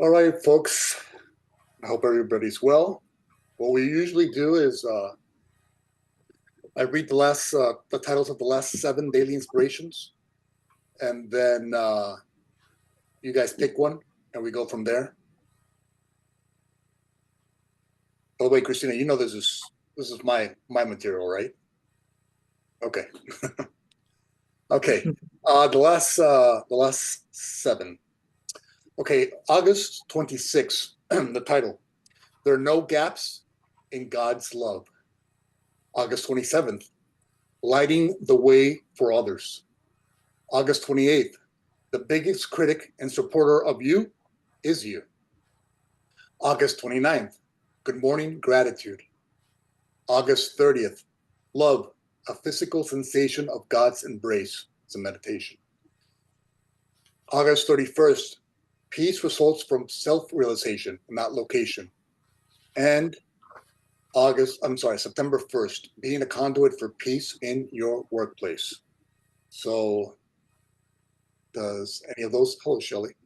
All right, folks. I hope everybody's well. What we usually do is I read the titles of the last 7 daily inspirations, and then you guys pick one, and we go from there. By the way, Christina, you know this is my material, right? Okay. Okay. The last 7. Okay, August 26th. The title: There are no gaps in God's love. August 27th, lighting the way for others. August 28th, the biggest critic and supporter of you is you. August 29th, good morning, gratitude. August 30th, love, a physical sensation of God's embrace. It's a meditation. August 31st, peace results from self-realization, not location. And September 1st, being a conduit for peace in your workplace. So does any of those, hello, Shelley.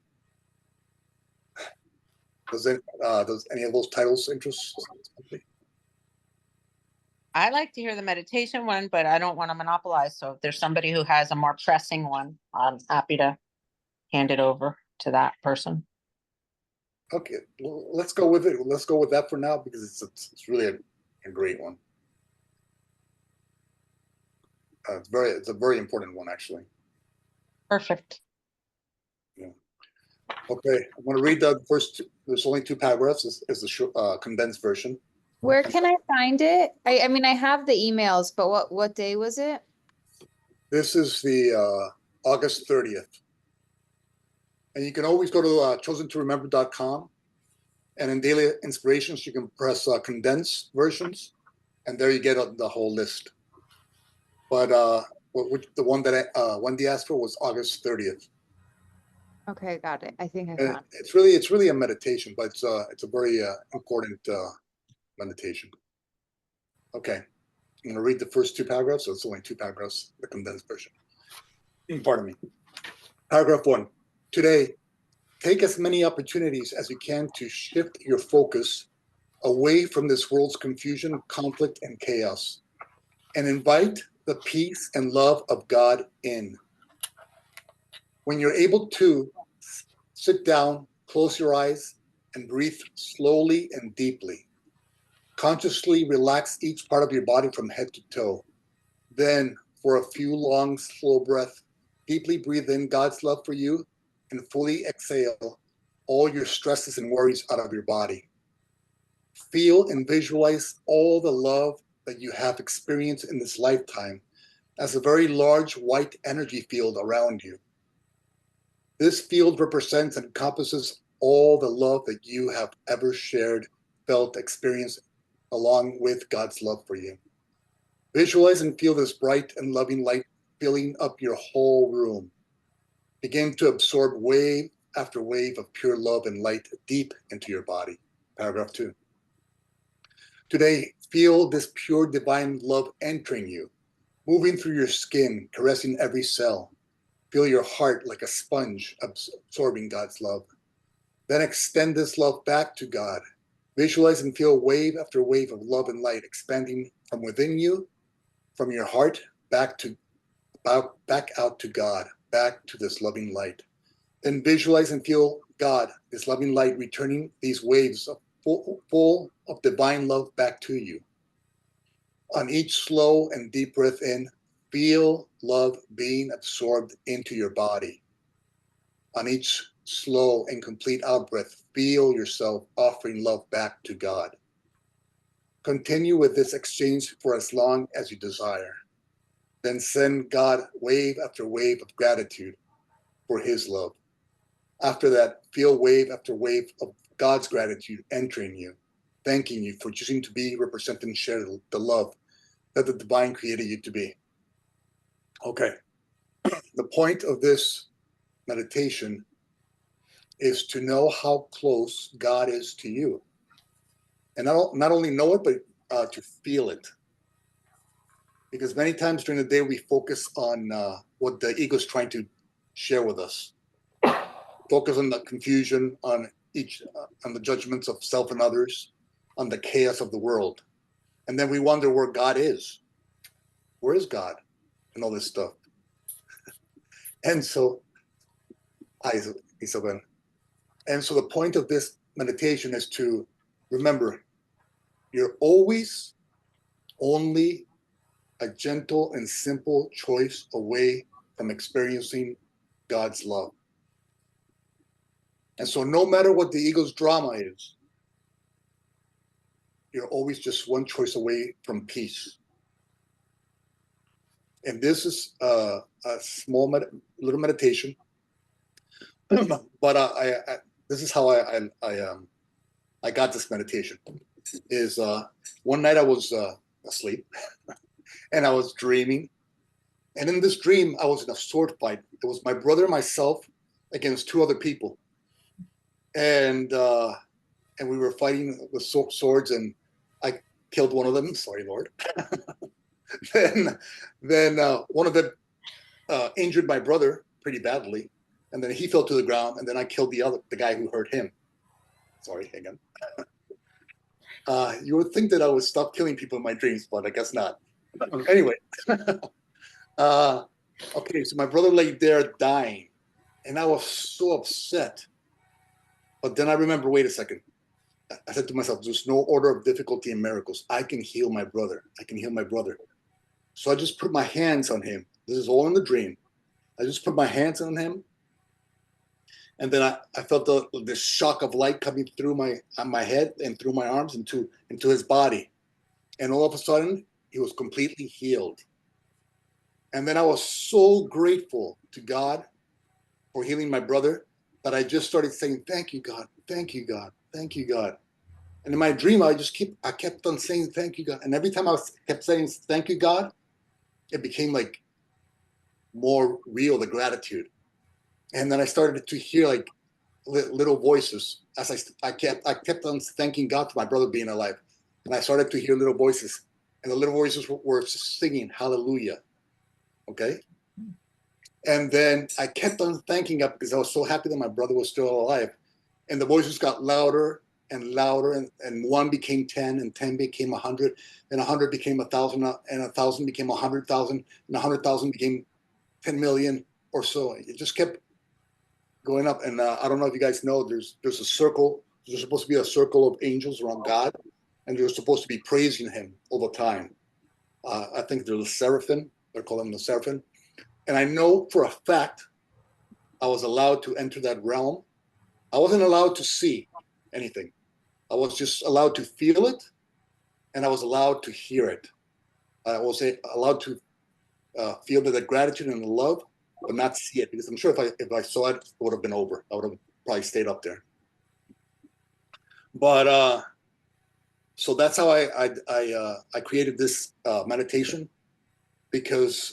Does any of those titles interest somebody? I like to hear the meditation one, but I don't want to monopolize. So if there's somebody who has a more pressing one, I'm happy to hand it over to that person. Okay, well, let's go with it. Let's go with that for now because it's really a great one. It's a very important one, actually. Perfect. Yeah. Okay, I'm going to read the first. There's only 2 paragraphs. Is the condensed version. Where can I find it? I mean, I have the emails, but what day was it? This is the August 30th. And you can always go to chosentoremember.com, and in daily inspirations, you can press condensed versions, and there you get the whole list. But the one that Wendy asked for was August 30th. Okay, got it. I think I And found it. it's really a meditation, but it's a very important meditation. Okay, I'm going to read the first 2 paragraphs. So it's only 2 paragraphs, the condensed version. Pardon me. Paragraph 1. Today, take as many opportunities as you can to shift your focus away from this world's confusion, conflict, and chaos, and invite the peace and love of God in. When you're able to, sit down, close your eyes, and breathe slowly and deeply. Consciously relax each part of your body from head to toe. Then, for a few long, slow breaths, deeply breathe in God's love for you and fully exhale all your stresses and worries out of your body. Feel and visualize all the love that you have experienced in this lifetime as a very large white energy field around you. This field represents and encompasses all the love that you have ever shared, felt, experienced, along with God's love for you. Visualize and feel this bright and loving light filling up your whole room. Begin to absorb wave after wave of pure love and light deep into your body. Paragraph 2. Today, feel this pure divine love entering you, moving through your skin, caressing every cell. Feel your heart like a sponge absorbing God's love. Then extend this love back to God. Visualize and feel wave after wave of love and light expanding from within you, from your heart, back out to God, back to this loving light. Then visualize and feel God, this loving light, returning these waves of full of divine love back to you. On each slow and deep breath in, feel love being absorbed into your body. On each slow and complete out breath, feel yourself offering love back to God. Continue with this exchange for as long as you desire. Then send God wave after wave of gratitude for his love. After that, feel wave after wave of God's gratitude entering you, thanking you for choosing to be, represent, and share the love that the divine created you to be. Okay. The point of this meditation is to know how close God is to you. And not only know it, but to feel it. Because many times during the day, we focus on what the ego is trying to share with us. Focus on the confusion, on on the judgments of self and others, on the chaos of the world. And then we wonder where God is. Where is God and all this stuff? And so, Isabel. And so the point of this meditation is to remember, you're always only a gentle and simple choice away from experiencing God's love. And so no matter what the ego's drama is, you're always just one choice away from peace. And this is a small little meditation, but this is how I got this meditation. Is one night I was asleep, and I was dreaming, and in this dream I was in a sword fight. It was my brother and myself against two other people, and we were fighting with swords, and I killed one of them. Sorry, Lord. then one of them injured my brother pretty badly, and then he fell to the ground, and then I killed the guy who hurt him. Sorry, again. You would think that I would stop killing people in my dreams, but I guess not. Anyway, okay, so my brother lay there dying, and I was so upset. But then I remember, wait a second. I said to myself, there's no order of difficulty in miracles. I can heal my brother. I can heal my brother. So I just put my hands on him. This is all in the dream. I just put my hands on him. And then I felt this shock of light coming through my head and through my arms into his body. And all of a sudden, he was completely healed. And then I was so grateful to God for healing my brother that I just started saying, thank you, God. Thank you, God. Thank you, God. And in my dream, I kept on saying, thank you, God. And every time I kept saying, thank you, God, it became like more real, the gratitude. And then I started to hear like little voices as I kept on thanking God for my brother being alive. And I started to hear little voices, and the little voices were singing hallelujah. Okay. And then I kept on thanking God because I was so happy that my brother was still alive. And the voices got louder and louder, and 1 became 10, and 10 became 100, and 100 became 1,000, and 1,000 became 100,000, and 100,000 became 10 million or so. It just kept going up. And I don't know if you guys know, there's a circle. There's supposed to be a circle of angels around God, and they're supposed to be praising him all the time. I think they're the seraphim. They're calling them the seraphim. And I know for a fact I was allowed to enter that realm. I wasn't allowed to see anything. I was just allowed to feel it, and I was allowed to hear it. I was allowed to feel the gratitude and the love, but not see it, because I'm sure if I saw it, it would have been over. I would have probably stayed up there. But so that's how I created this meditation, because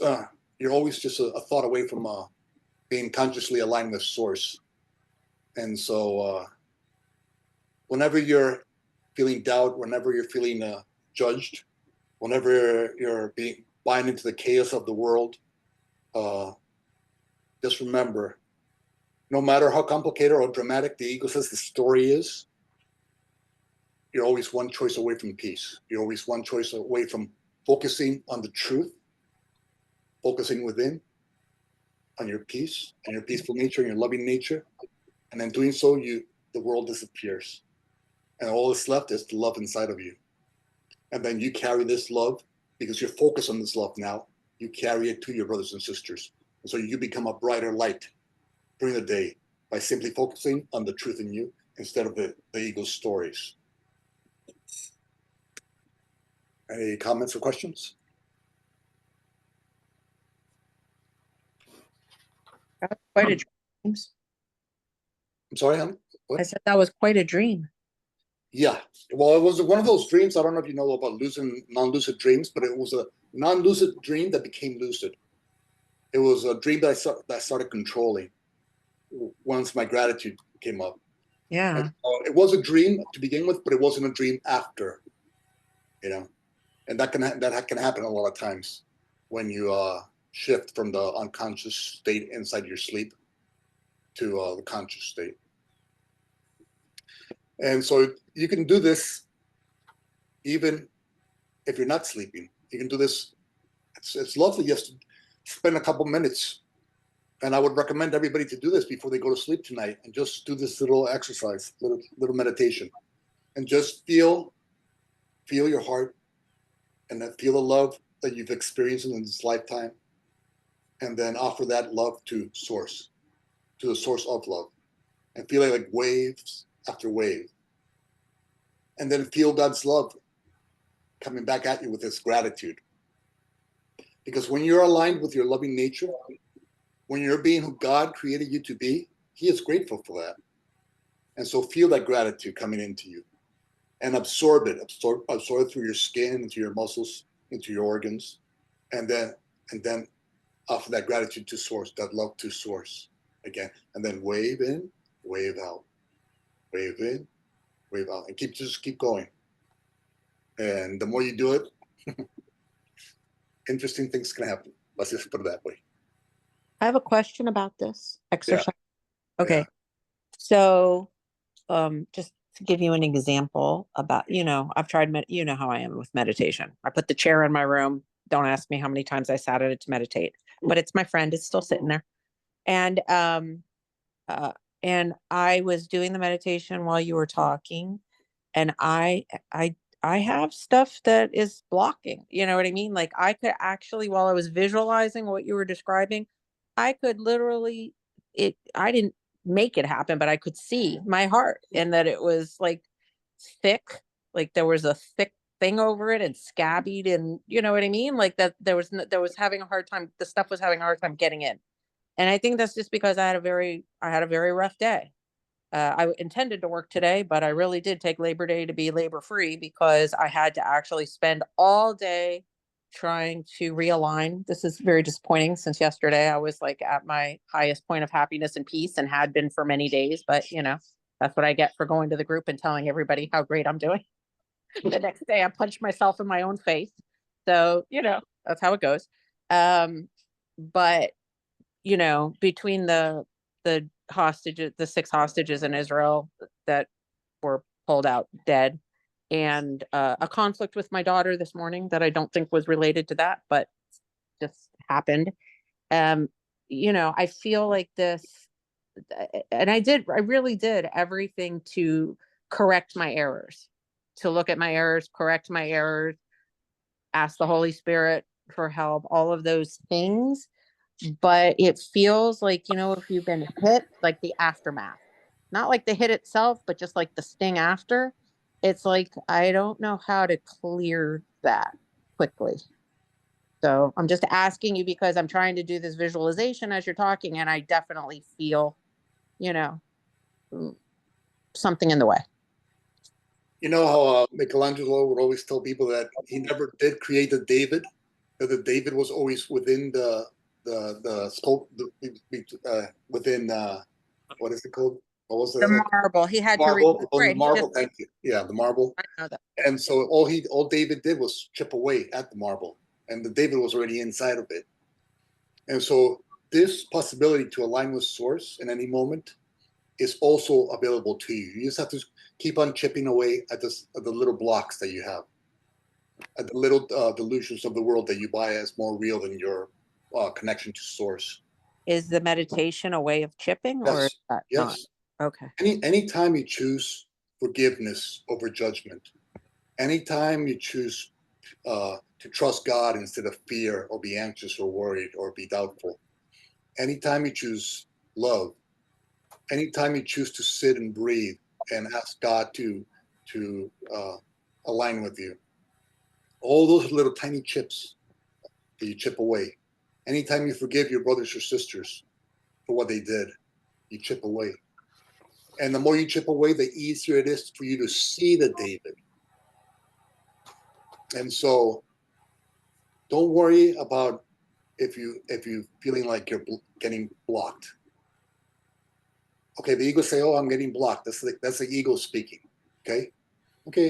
you're always just a thought away from being consciously aligned with Source. And so whenever you're feeling doubt, whenever you're feeling judged, whenever you're being buying into the chaos of the world, just remember, no matter how complicated or dramatic the ego says the story is, you're always one choice away from peace. You're always one choice away from focusing on the truth, focusing within, on your peace and your peaceful nature and your loving nature. And in doing so, the world disappears. And all that's left is the love inside of you. And then you carry this love, because you're focused on this love now. You carry it to your brothers and sisters. And so you become a brighter light during the day by simply focusing on the truth in you instead of the ego's stories. Any comments or questions? Quite a dream. I'm sorry, honey? What? I said that was quite a dream. Yeah. Well, it was one of those dreams. I don't know if you know about non-lucid dreams, but it was a non-lucid dream that became lucid. It was a dream that I started controlling once my gratitude came up. Yeah. And, it was a dream to begin with, but it wasn't a dream after, you know. And that can happen a lot of times when you shift from the unconscious state inside your sleep to the conscious state. And so you can do this even if you're not sleeping. You can do this. It's lovely just to spend a couple minutes. And I would recommend everybody to do this before they go to sleep tonight, and just do this little exercise, little meditation, and just feel your heart, and then feel the love that you've experienced in this lifetime, and then offer that love to source, to the source of love, and feel it like waves after wave, and then feel God's love coming back at you with this gratitude. Because when you're aligned with your loving nature, when you're being who God created you to be, He is grateful for that. And so feel that gratitude coming into you, and absorb it through your skin, into your muscles, into your organs, and then offer that gratitude to source, that love to source again, and then wave in, wave out, wave in, wave out, and just keep going. And the more you do it, interesting things can happen. Let's just put it that way. I have a question about this exercise. Okay. Yeah. So, just to give you an example about, I've tried, you know how I am with meditation. I put the chair in my room. Don't ask me how many times I sat at it to meditate, but it's my friend. It's still sitting there. And, and I was doing the meditation while you were talking, and I have stuff that is blocking, you know what I mean? Like, I could actually, while I was visualizing what you were describing, I could literally, I didn't make it happen, but I could see my heart, and that it was like thick, like there was a thick thing over it and scabbied, and you know what I mean? Like that there was having a hard time, the stuff was having a hard time getting in. And I think that's just because I had a very rough day. I intended to work today, but I really did take Labor Day to be labor free, because I had to actually spend all day trying to realign. This is very disappointing, since yesterday I was like at my highest point of happiness and peace, and had been for many days. But that's what I get for going to the group and telling everybody how great I'm doing. The next day I punched myself in my own face. So, that's how it goes. But between the hostages, the 6 hostages in Israel that were pulled out dead, and a conflict with my daughter this morning that I don't think was related to that, but just happened. I feel like this, and I really did everything to correct my errors, to look at my errors, correct my errors, ask the Holy Spirit for help, all of those things. But it feels like, if you've been hit, like the aftermath, not like the hit itself, but just like the sting after, it's like, I don't know how to clear that quickly. So I'm just asking you, because I'm trying to do this visualization as you're talking, and I definitely feel, something in the way. You know how Michelangelo would always tell people that he never did create the David, that the David was always within the scope, within what is it called? What was The it? marble, he had Marble. to On the read. marble. Thank you. Yeah, the marble. I know that. And so all David did was chip away at the marble, and the David was already inside of it. And so this possibility to align with source in any moment is also available to you. You just have to keep on chipping away at the little blocks that you have, at the little delusions of the world that you buy as more real than your connection to source. Is the meditation a way of chipping, or is Yes, that not? yes. Okay. Anytime you choose forgiveness over judgment, anytime you choose to trust God instead of fear, or be anxious or worried or be doubtful, anytime you choose love, anytime you choose to sit and breathe and ask God to align with you, all those little tiny chips that you chip away. Anytime you forgive your brothers or sisters for what they did, you chip away. And the more you chip away, the easier it is for you to see the David. And so don't worry about if you feeling like you're getting blocked. Okay, the ego say, "Oh, I'm getting blocked." That's the ego speaking. Okay,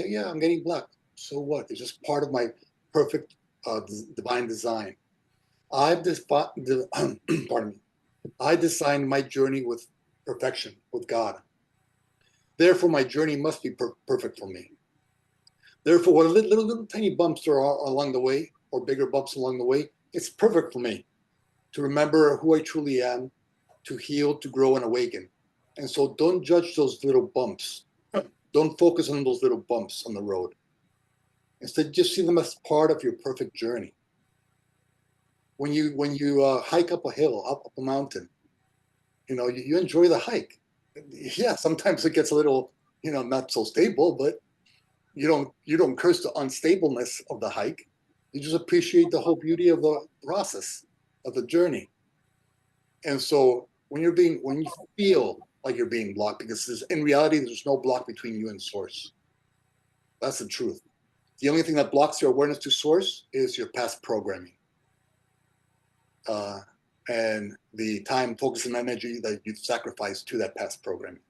yeah, I'm getting blocked. So what? It's just part of my perfect divine design. Pardon me. I designed my journey with perfection with God. Therefore, my journey must be perfect for me. Therefore, what little tiny bumps there are along the way, or bigger bumps along the way, it's perfect for me to remember who I truly am, to heal, to grow, and awaken. And so don't judge those little bumps. Don't focus on those little bumps on the road. Instead, just see them as part of your perfect journey. When you hike up a hill, up a mountain, you enjoy the hike. Yeah, sometimes it gets a little, not so stable, but you don't curse the unstableness of the hike. You just appreciate the whole beauty of the process of the journey. And so when you feel like you're being blocked, because in reality there's no block between you and source. That's the truth. The only thing that blocks your awareness to source is your past programming, and the time, focus, and energy that you've sacrificed to that past programming.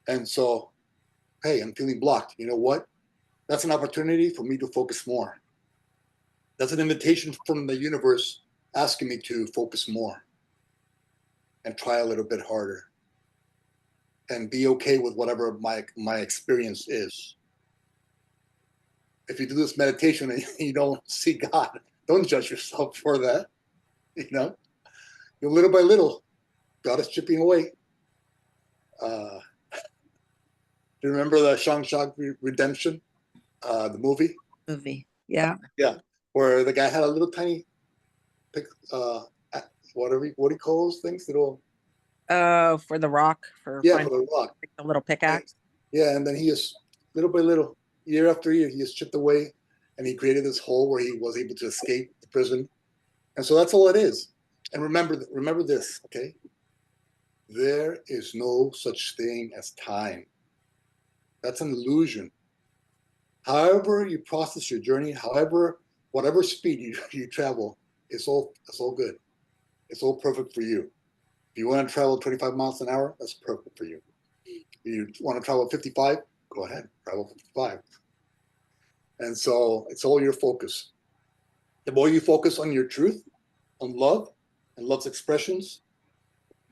And so, hey, I'm feeling blocked. You know what? That's an opportunity for me to focus more. That's an invitation from the universe asking me to focus more and try a little bit harder and be okay with whatever my experience is. If you do this meditation and you don't see God, don't judge yourself for that. Little by little, God is chipping away. Do you remember the Shawshank Redemption, the movie? Yeah. Yeah, where the guy had a little tiny, what do you call those things? Little. For the rock, For finding the rock. the little pickaxe. And then he is little by little, year after year, he is chipped away, and he created this hole where he was able to escape the prison. And so that's all it is. And remember this, okay? There is no such thing as time. That's an illusion. However you process your journey, whatever speed you travel, it's all good. It's all perfect for you. If you want to travel 25 miles an hour, that's perfect for you. If you want to travel 55, go ahead, travel 55. And so it's all your focus. The more you focus on your truth, on love, and love's expressions,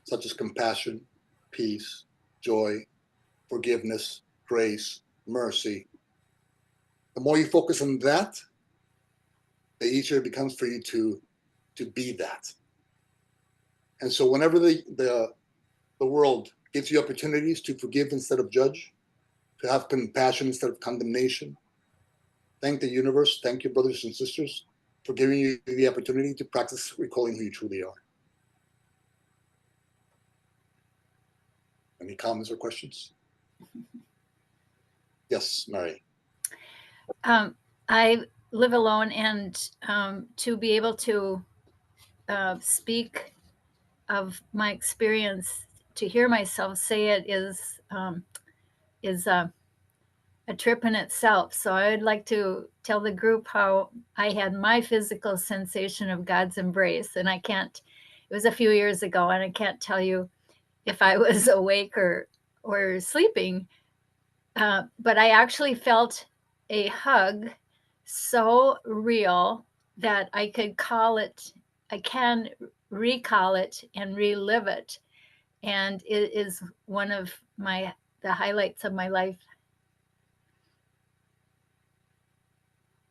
such as compassion, peace, joy, forgiveness, grace, mercy, the more you focus on that, the easier it becomes for you to be that. And so whenever the world gives you opportunities to forgive instead of judge, to have compassion instead of condemnation, thank the universe, thank your brothers and sisters for giving you the opportunity to practice recalling who you truly are. Any comments or questions? Yes, Mary. I live alone, and to be able to speak of my experience, to hear myself say it is a trip in itself. So I would like to tell the group how I had my physical sensation of God's embrace, and it was a few years ago, and I can't tell you if I was awake or sleeping, but I actually felt a hug so real that I can recall it and relive it. And it is one of the highlights of my life.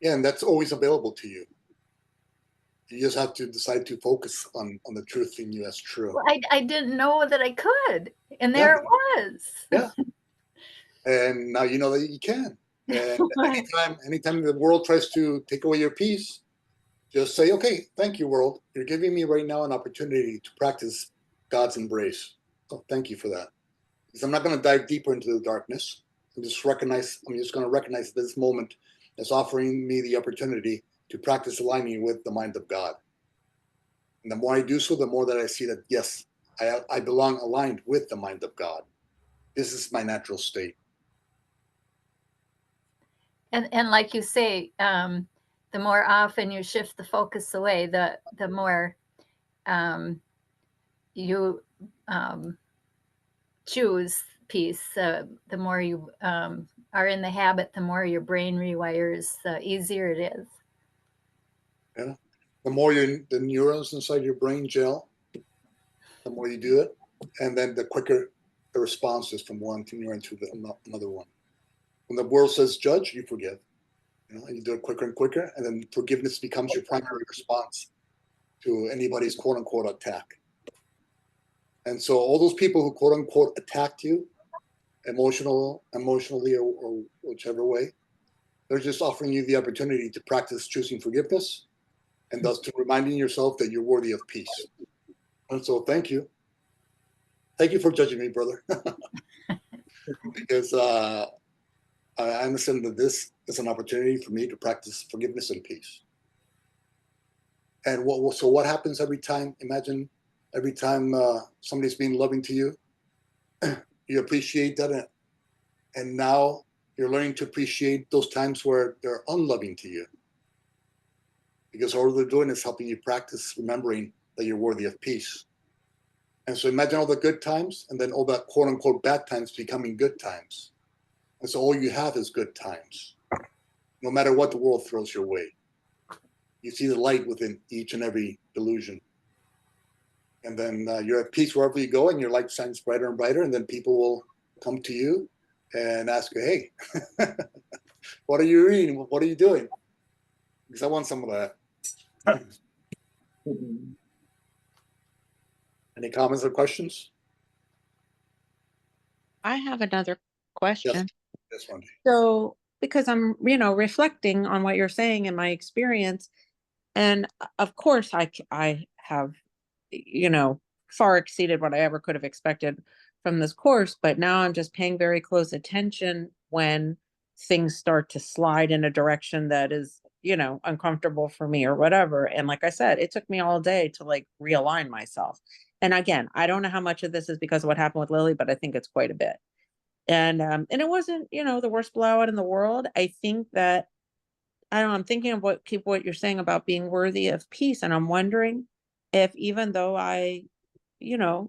Yeah, and that's always available to you. You just have to decide to focus on the truth in you as true. Well, I didn't know that I could, and there it was. Yeah. And now you know that you can. And anytime the world tries to take away your peace, just say, okay, thank you, world. You're giving me right now an opportunity to practice God's embrace. So thank you for that. Because I'm not going to dive deeper into the darkness. I'm just going to recognize this moment as offering me the opportunity to practice aligning with the mind of God. And the more I do so, the more that I see that, yes, I belong aligned with the mind of God. This is my natural state. And like you say, the more often you shift the focus away, the more you choose peace. The more you are in the habit, the more your brain rewires, the easier it is. Yeah. The more the neurons inside your brain gel, the more you do it, and then the quicker the responses from one thing into another one. When the world says judge, you forgive. And you do it quicker and quicker, and then forgiveness becomes your primary response to anybody's quote unquote attack. And so all those people who quote unquote attacked you, emotionally or whichever way, they're just offering you the opportunity to practice choosing forgiveness, and thus to reminding yourself that you're worthy of peace. And so thank you. Thank you for judging me, brother. Because I understand that this is an opportunity for me to practice forgiveness and peace. And what happens every time? Imagine every time somebody's being loving to you, you appreciate that, and now you're learning to appreciate those times where they're unloving to you, because all they're doing is helping you practice remembering that you're worthy of peace. And so imagine all the good times, and then all that quote unquote bad times becoming good times. And so all you have is good times, no matter what the world throws your way. You see the light within each and every delusion. And then you're at peace wherever you go, and your light shines brighter and brighter. And then people will come to you and ask you, hey, what are you reading? What are you doing? Because I want some of that. Any comments or questions? I have another question. Yes, Wendy. So, because I'm, reflecting on what you're saying in my experience, and of course I have, far exceeded what I ever could have expected from this course, but now I'm just paying very close attention when things start to slide in a direction that is, uncomfortable for me or whatever. And like I said, it took me all day to like realign myself. And again, I don't know how much of this is because of what happened with Lily, but I think it's quite a bit. And it wasn't, the worst blowout in the world. I think that, I don't know, I'm thinking of what you're saying about being worthy of peace. And I'm wondering if, even though I,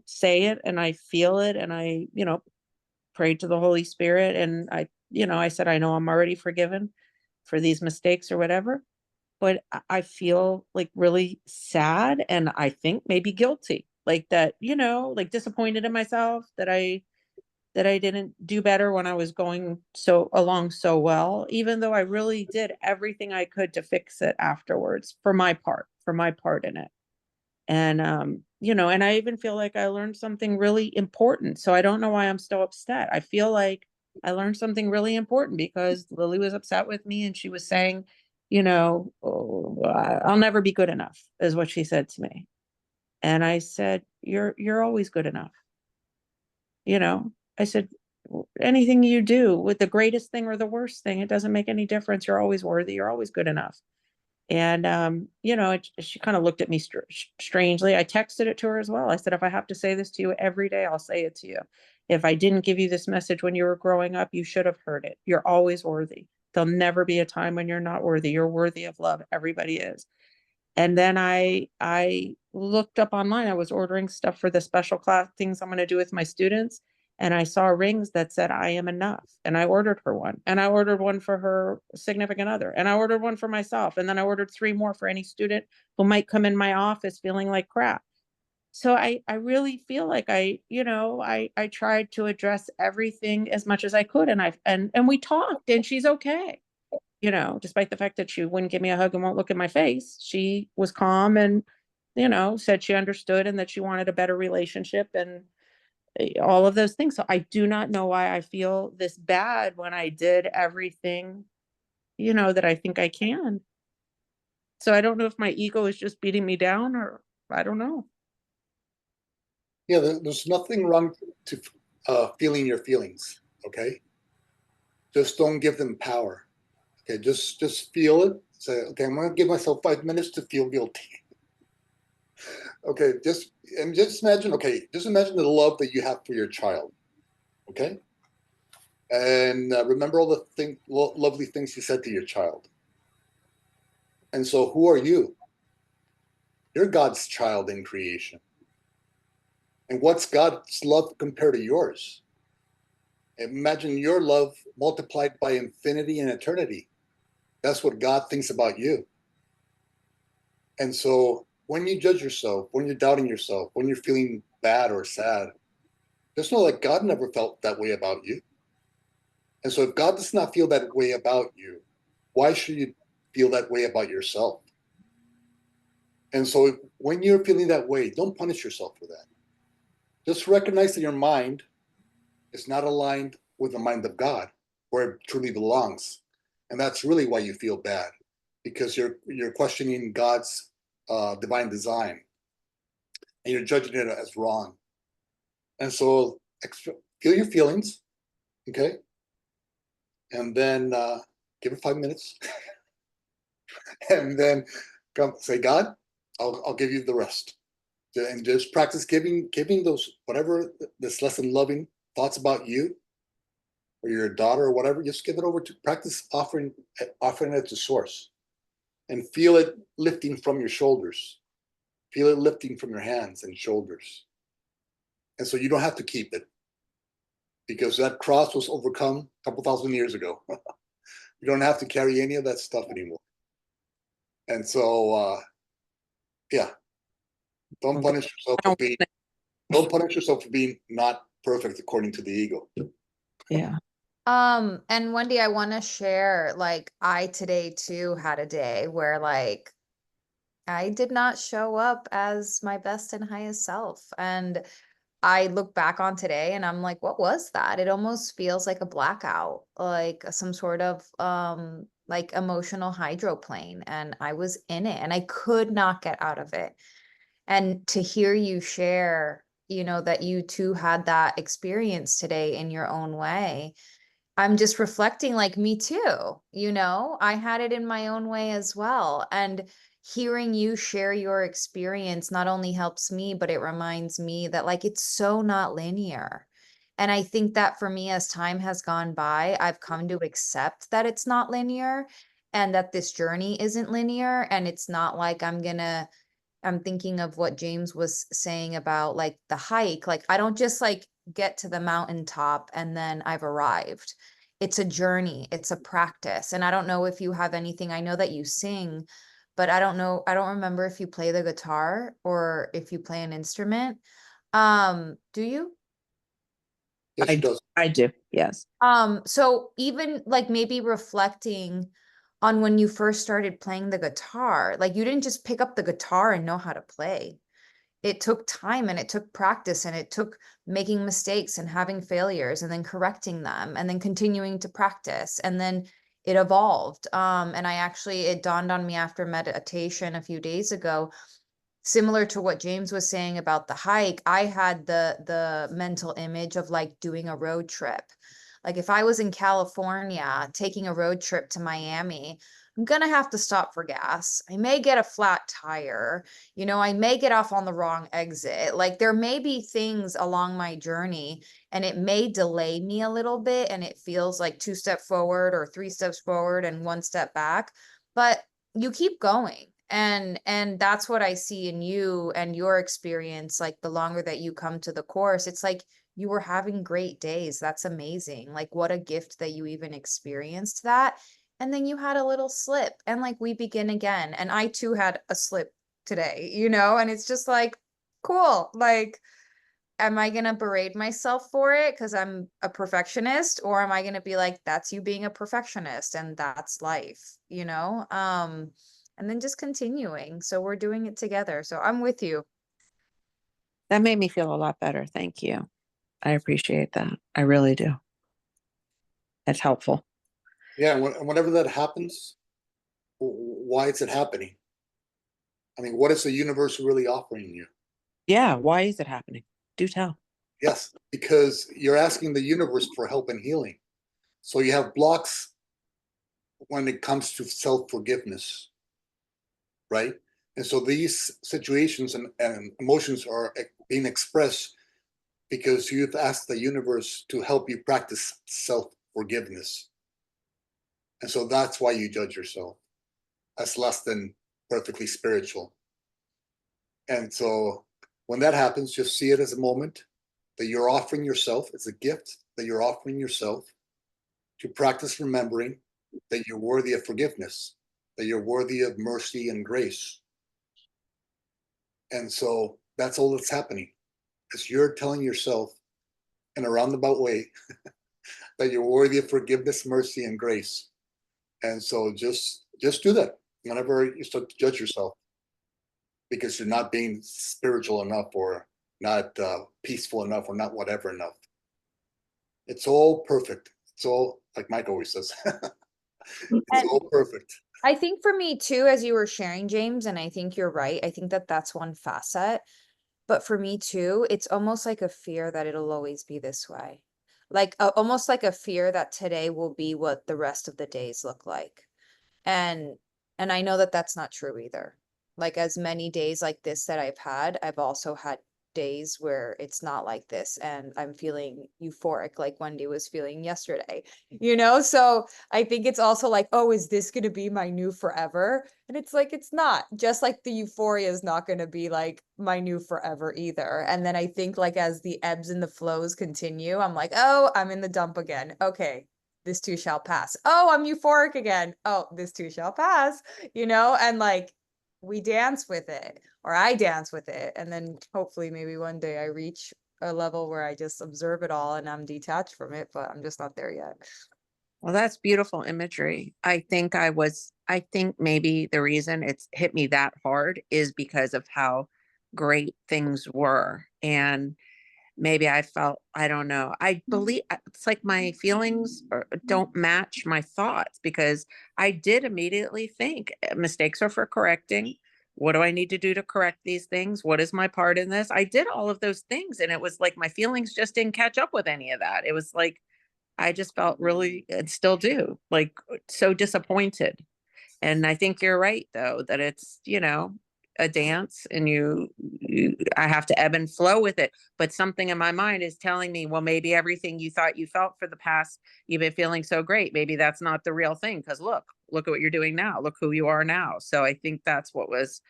say it and I feel it and I, prayed to the Holy Spirit, and I said, I know I'm already forgiven for these mistakes or whatever, but I feel like really sad, and I think maybe guilty, like that, like disappointed in myself that I didn't do better when I was going along so well, even though I really did everything I could to fix it afterwards for my part in it. And, and I even feel like I learned something really important. So I don't know why I'm so upset. I feel like I learned something really important because Lily was upset with me, and she was saying, "Oh, I'll never be good enough," is what she said to me. And I said, you're always good enough. I said, anything you do, with the greatest thing or the worst thing, it doesn't make any difference. You're always worthy. You're always good enough. And, she kind of looked at me strangely. I texted it to her as well. I said, if I have to say this to you every day, I'll say it to you. If I didn't give you this message when you were growing up, you should have heard it. You're always worthy. There'll never be a time when you're not worthy. You're worthy of love. Everybody is. And then I looked up online. I was ordering stuff for the special class things I'm going to do with my students. And I saw rings that said, I am enough. And I ordered her one. And I ordered one for her significant other. And I ordered one for myself. And then I ordered 3 more for any student who might come in my office feeling like crap. So I really feel like I tried to address everything as much as I could. And we talked, and she's okay. Despite the fact that she wouldn't give me a hug and won't look at my face, she was calm and, said she understood and that she wanted a better relationship and all of those things. So I do not know why I feel this bad when I did everything, that I think I can. So I don't know if my ego is just beating me down, or I don't know. Yeah, there's nothing wrong to feeling your feelings, okay? Just don't give them power. Okay, just feel it. Say, okay, I'm gonna give myself 5 minutes to feel guilty. Okay, just imagine. Okay, just imagine the love that you have for your child. Okay, and remember all the lovely things you said to your child. And so, who are you? You're God's child in creation. And what's God's love compared to yours? Imagine your love multiplied by infinity and eternity. That's what God thinks about you. And so when you judge yourself, when you're doubting yourself, when you're feeling bad or sad, Just know that God never felt that way about you. And so if God does not feel that way about you, why should you feel that way about yourself? And so when you're feeling that way, don't punish yourself for that. Just recognize that your mind is not aligned with the mind of God, where it truly belongs. And that's really why you feel bad, because you're questioning God's divine design, and you're judging it as wrong. And so feel your feelings, okay? And then give it 5 minutes, and then come say, God, I'll give you the rest. And just practice giving those, whatever this less than loving thoughts about you or your daughter or whatever, just give it over to practice offering it to source, and feel it lifting from your shoulders. Feel it lifting from your hands and shoulders. And so you don't have to keep it, because that cross was overcome a couple thousand years ago. You don't have to carry any of that stuff anymore. And so, yeah, don't punish yourself for being, don't punish yourself for being not perfect according to the ego. Yeah. And Wendy, I want to share, like, I today too had a day where, like, I did not show up as my best and highest self. And I look back on today and I'm like, what was that? It almost feels like a blackout, like some sort of like emotional hydroplane. And I was in it and I could not get out of it. And to hear you share, you know, that you too had that experience today in your own way, I'm just reflecting, like, me too, you know, I had it in my own way as well. And hearing you share your experience not only helps me, but it reminds me that, like, it's so not linear. And I think that for me, as time has gone by, I've come to accept that it's not linear and that this journey isn't linear. And it's not like I'm thinking of what James was saying about, like, the hike. Like, I don't just, like, get to the mountaintop and then I've arrived. It's a journey, it's a practice. And I don't know if you have anything, I know that you sing, but I don't know, I don't remember if you play the guitar or if you play an instrument. Do you? Yes, she does. I do. Yes. So even, like, maybe reflecting on when you first started playing the guitar, like, you didn't just pick up the guitar and know how to play. It took time and it took practice and it took making mistakes and having failures and then correcting them and then continuing to practice, and then it evolved. And it dawned on me after meditation a few days ago, similar to what James was saying about the hike, I had the mental image of, like, doing a road trip. Like, if I was in California taking a road trip to Miami, I'm gonna have to stop for gas. I may get a flat tire, you know, I may get off on the wrong exit. Like, there may be things along my journey and it may delay me a little bit and it feels like 2 steps forward or 3 steps forward and 1 step back, but you keep going. And that's what I see in you and your experience. Like, the longer that you come to the course, it's like you were having great days. That's amazing. Like, what a gift that you even experienced that. And then you had a little slip and, like, we begin again. And I too had a slip today, you know, and it's just like, cool. Like, am I going to berate myself for it because I'm a perfectionist, or am I going to be like, that's you being a perfectionist and that's life, you know? And then just continuing. So we're doing it together. So I'm with you. That made me feel a lot better. Thank you. I appreciate that. I really do. It's helpful. Yeah, and whenever that happens, why is it happening? I mean, what is the universe really offering you? Yeah. Why is it happening? Do tell. Yes, because you're asking the universe for help and healing. So you have blocks when it comes to self-forgiveness, right? And so these situations and emotions are being expressed because you've asked the universe to help you practice self-forgiveness. And so that's why you judge yourself as less than perfectly spiritual. And so when that happens, just see it as a moment that you're offering yourself. It's a gift that you're offering yourself to practice remembering that you're worthy of forgiveness, that you're worthy of mercy and grace. And so that's all that's happening, is you're telling yourself in a roundabout way that you're worthy of forgiveness, mercy, and grace. And so just do that whenever you start to judge yourself because you're not being spiritual enough or not peaceful enough or not whatever enough. It's all perfect. It's all, like Mike always says, it's all perfect. I think for me too, as you were sharing, James, and I think you're right. I think that that's one facet. But for me too, it's almost like a fear that it'll always be this way. Like almost like a fear that today will be what the rest of the days look like. And I know that that's not true either. Like as many days like this that I've had, I've also had days where it's not like this and I'm feeling euphoric like Wendy was feeling yesterday, you know? So I think it's also like, oh, is this going to be my new forever? And it's like, it's not. Just like the euphoria is not going to be like my new forever either. And then I think like as the ebbs and the flows continue, I'm like, oh, I'm in the dump again. Okay, this too shall pass. Oh, I'm euphoric again. Oh, this too shall pass, you know? And like, we dance with it, or I dance with it. And then hopefully maybe one day I reach a level where I just observe it all and I'm detached from it, but I'm just not there yet. Well, that's beautiful imagery. I think maybe the reason it's hit me that hard is because of how great things were. And maybe I felt, I don't know. I believe it's like my feelings don't match my thoughts because I did immediately think mistakes are for correcting. What do I need to do to correct these things? What is my part in this? I did all of those things. And it was like my feelings just didn't catch up with any of that. It was like, I just felt really, and still do, like so disappointed. And I think you're right, though, that it's, a dance and I have to ebb and flow with it. But something in my mind is telling me, well, maybe everything you thought you felt for the past, you've been feeling so great. Maybe that's not the real thing. Because look at what you're doing now. Look who you are now. So I think that's what was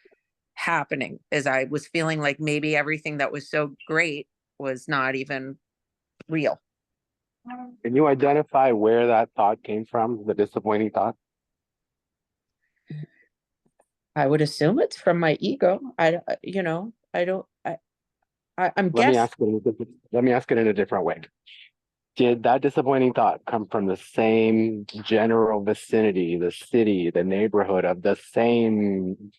happening is I was feeling like maybe everything that was so great was not even real. Can you identify where that thought came from, the disappointing thought? I would assume it's from my ego. I'm Let me guessing. ask it in a different way. Did that disappointing thought come from the same general vicinity, the city, the neighborhood of the same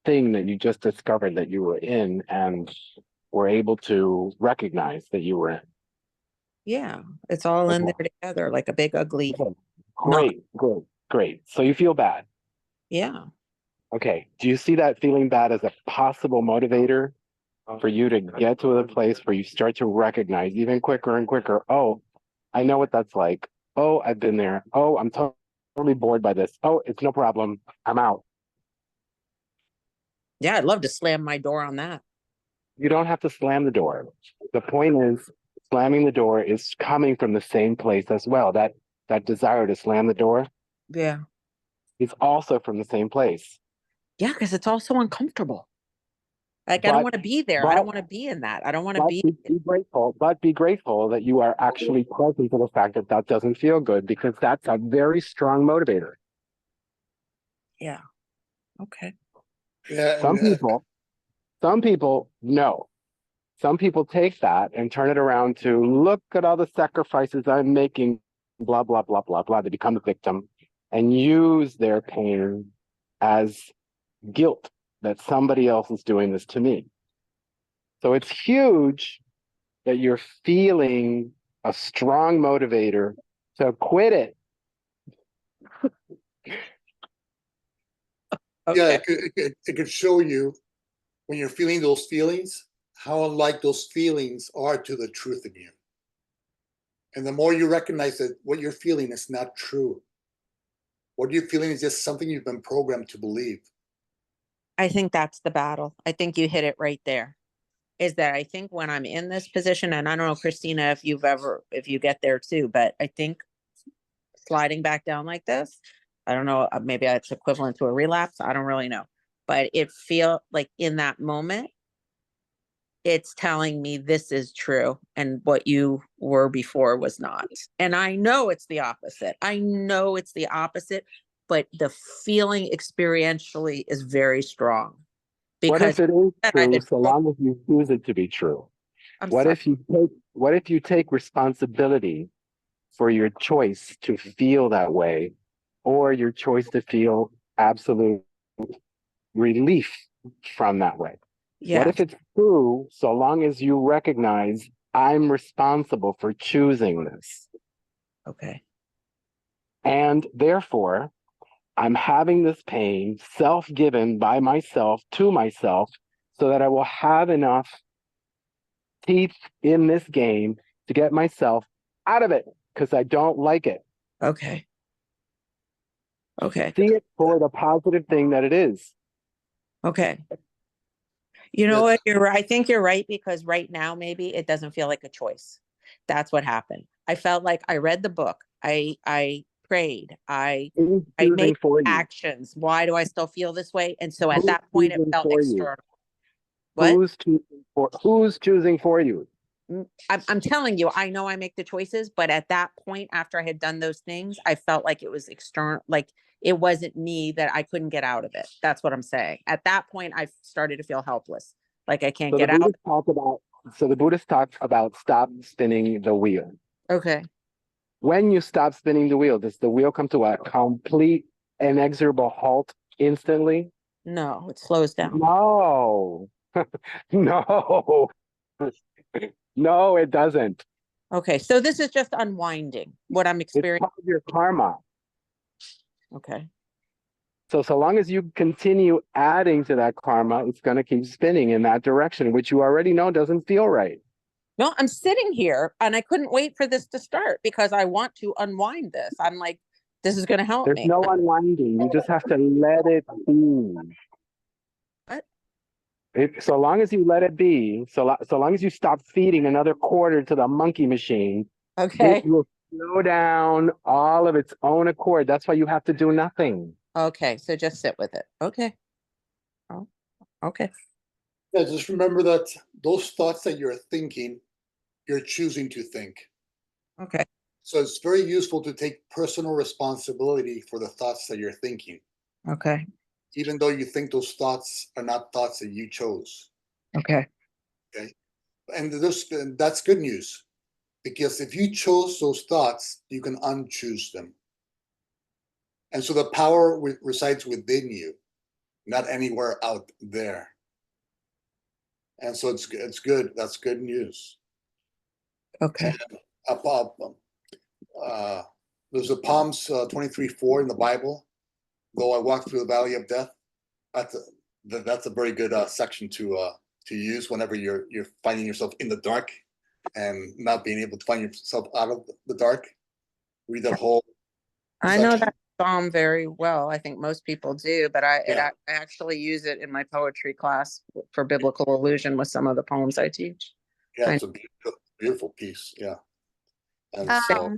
thing that you just discovered that you were in and were able to recognize that you were in? Yeah, it's all in there together, like a big ugly. Great. So you feel bad. Yeah. Okay. Do you see that feeling bad as a possible motivator for you to get to the place where you start to recognize even quicker and quicker, oh, I know what that's like. Oh, I've been there. Oh, I'm totally bored by this. Oh, it's no problem. I'm out. Yeah, I'd love to slam my door on that. You don't have to slam the door. The point is, slamming the door is coming from the same place as well. That desire to slam the door Yeah. is also from the same place. Yeah, because it's also uncomfortable. Like, I don't want to be there. I don't want to be in that. I don't want to be. Be grateful, but be grateful that you are actually present to the fact that that doesn't feel good, because that's a very strong motivator. Yeah. Okay. Yeah. Some people no. Some people take that and turn it around to look at all the sacrifices I'm making, blah, blah, blah, blah, blah. They become the victim and use their pain as guilt that somebody else is doing this to me. So it's huge that you're feeling a strong motivator to quit it. Yeah, it could show you when you're feeling those feelings, how unlike those feelings are to the truth of you. And the more you recognize that what you're feeling is not true, what you're feeling is just something you've been programmed to believe. I think that's the battle. I think you hit it right there. Is that I think when I'm in this position, and I don't know, Christina, if you get there too, but I think sliding back down like this, I don't know, maybe it's equivalent to a relapse. I don't really know, but it feels like in that moment, it's telling me this is true and what you were before was not. And I know it's the opposite. But the feeling experientially is very strong. What if it is true, so long as you choose it to be true? What if you take what if you take responsibility for your choice to feel that way, or your choice to feel absolute relief from that way? What Yeah. if it's true, so long as you recognize I'm responsible for choosing this, Okay. and therefore I'm having this pain self-given by myself to myself, so that I will have enough teeth in this game to get myself out of it, because I don't like it. Okay. Okay. See it for the positive thing that it is. Okay. You know Yes. what? You're right. I think you're right, because right now maybe it doesn't feel like a choice. That's what happened. I felt like I read the book. I prayed. Who's I made choosing for you? actions. Why do I still feel this way? And so at Who's that point it choosing felt for you? external. What? Who's choosing for you? I'm telling you, I know I make the choices, but at that point, after I had done those things, I felt like it was external, like it wasn't me, that I couldn't get out of it. That's what I'm saying. At that point, I started to feel helpless. Like I can't So the get out. Buddhists talk about the Buddhists talk about stop spinning the wheel. Okay. When you stop spinning the wheel, does the wheel come to a complete inexorable halt instantly? No, it slows down. No. No. No, it doesn't. Okay. So this is just unwinding what I'm It's experiencing. part of your karma. Okay. So long as you continue adding to that karma, it's going to keep spinning in that direction, which you already know doesn't feel right. No, I'm sitting here and I couldn't wait for this to start because I want to unwind this. I'm like, this is going to help There's me. no unwinding. You just have to let it be. What? So long as you let it be, so long as you stop feeding another quarter to the monkey machine, Okay. it will slow down all of its own accord. That's why you have to do nothing. Okay. So just sit with it. Okay. Oh, okay. Yeah, just remember that those thoughts that you're thinking, you're choosing to think. Okay. So it's very useful to take personal responsibility for the thoughts that you're thinking, Okay. even though you think those thoughts are not thoughts that you chose. Okay. Okay. And that's good news, because if you chose those thoughts, you can unchoose them. And so the power resides within you, not anywhere out there. And so it's good. That's good news. Okay. There's a Psalms 23:4 in the Bible. Though I walk through the valley of death, that's a very good section to use whenever you're finding yourself in the dark and not being able to find yourself out of the dark. Read that whole I know section. that psalm very well. I think most people do, but I Yeah. I actually use it in my poetry class for biblical illusion with some of the poems I teach. Yeah, I it's a beautiful piece. Yeah. And say, so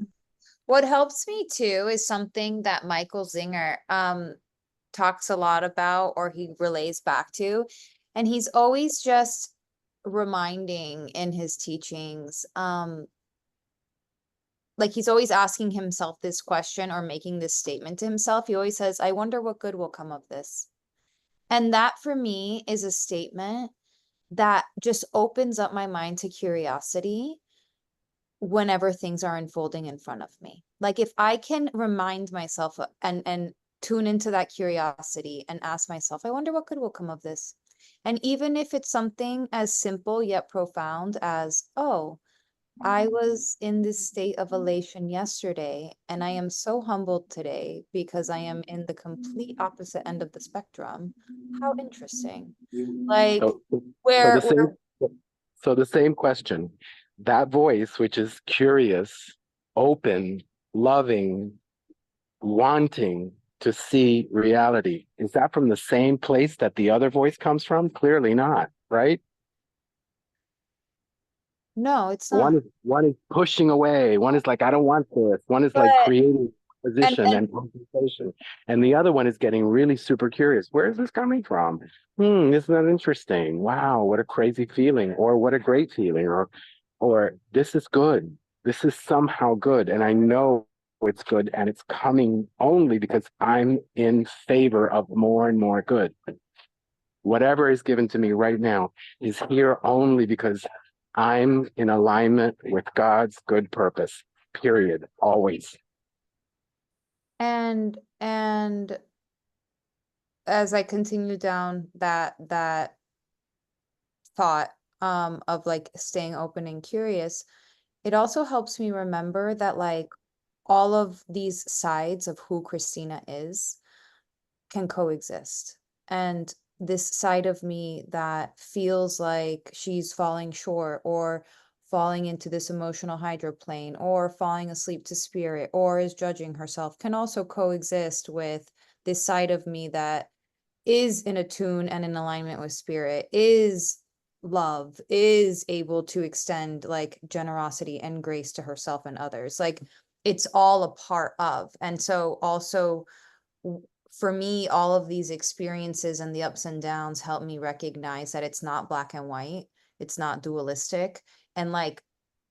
What helps me too is something that Michael Zinger talks a lot about, or he relays back to, and he's always just reminding in his teachings, like he's always asking himself this question or making this statement to himself. He always says, I wonder what good will come of this. And that for me is a statement that just opens up my mind to curiosity whenever things are unfolding in front of me. Like if I can remind myself and tune into that curiosity and ask myself, I wonder what good will come of this. And even if it's something as simple yet profound as, oh, I was in this state of elation yesterday, and I am so humbled today because I am in the complete opposite end of the spectrum. How interesting. Like So, where the same question, that voice, which is curious, open, loving, wanting to see reality, is that from the same place that the other voice comes from? Clearly not, right? no, it's not. One is pushing away. One is like, I don't want this. One is like But creating and position and concentration. And the other one is getting really super curious. Where is this coming from? Isn't that interesting? Wow, what a crazy feeling, or what a great feeling, or this is good. This is somehow good. And I know it's good, and it's coming only because I'm in favor of more and more good. Whatever is given to me right now is here only because I'm in alignment with God's good purpose, period, always. And as I continue down that thought of like staying open and curious, it also helps me remember that like all of these sides of who Christina is can coexist. And this side of me that feels like she's falling short or falling into this emotional hydroplane or falling asleep to spirit or is judging herself can also coexist with this side of me that is in attune and in alignment with spirit, is love, is able to extend like generosity and grace to herself and others. Like it's all a part of. And so also for me, all of these experiences and the ups and downs help me recognize that it's not black and white, it's not dualistic, and like